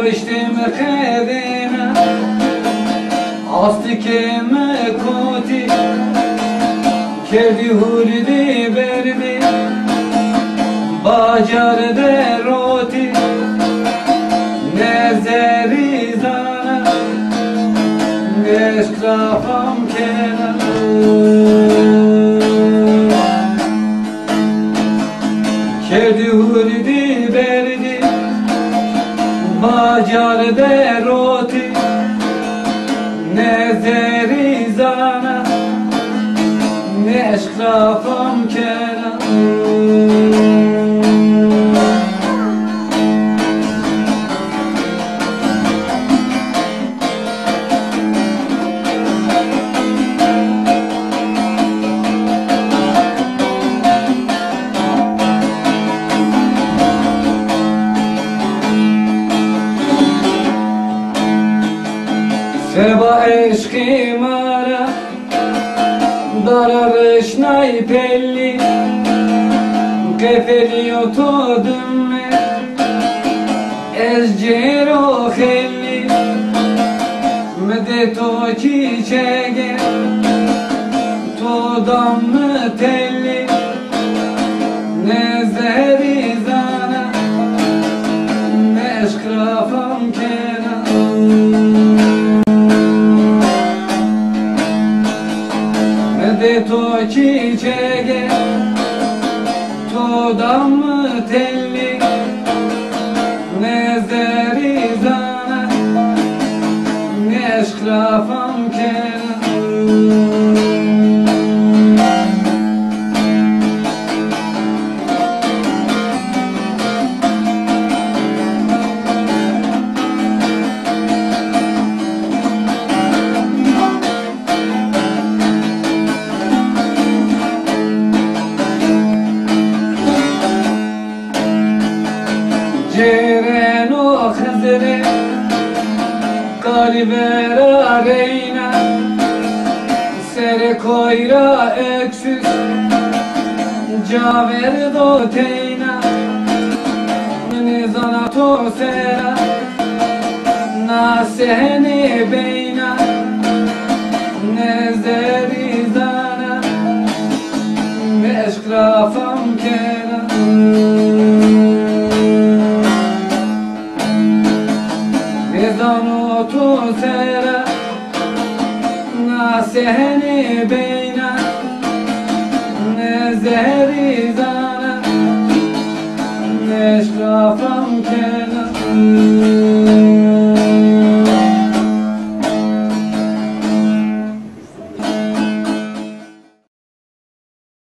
داشتم خدمه آستی که مکوتی کردی هوردی بردی باجار دروتی نزری زانه اشکرافم کنه کردی هوردی بردی باجار دروتی نزری زانه اشکرافم کنه سبا عشقی مرا دارش نای پلی قفلی و تو دمه از جیرو خیلی مده تو چی چگه تو دم تلی نزهری زانه نشکرافم کنه تو چی چگه تو دم تلی نزری زانه نشکرافم کنه جرن و خزره قلبرا رینا سر کویرا اکسس جاور دو تینا من زنا تو سرا ناسهنی بینا نزری زانا مشکرافم کنه زانو تو سرا ناسهنی بینا نزهری زانو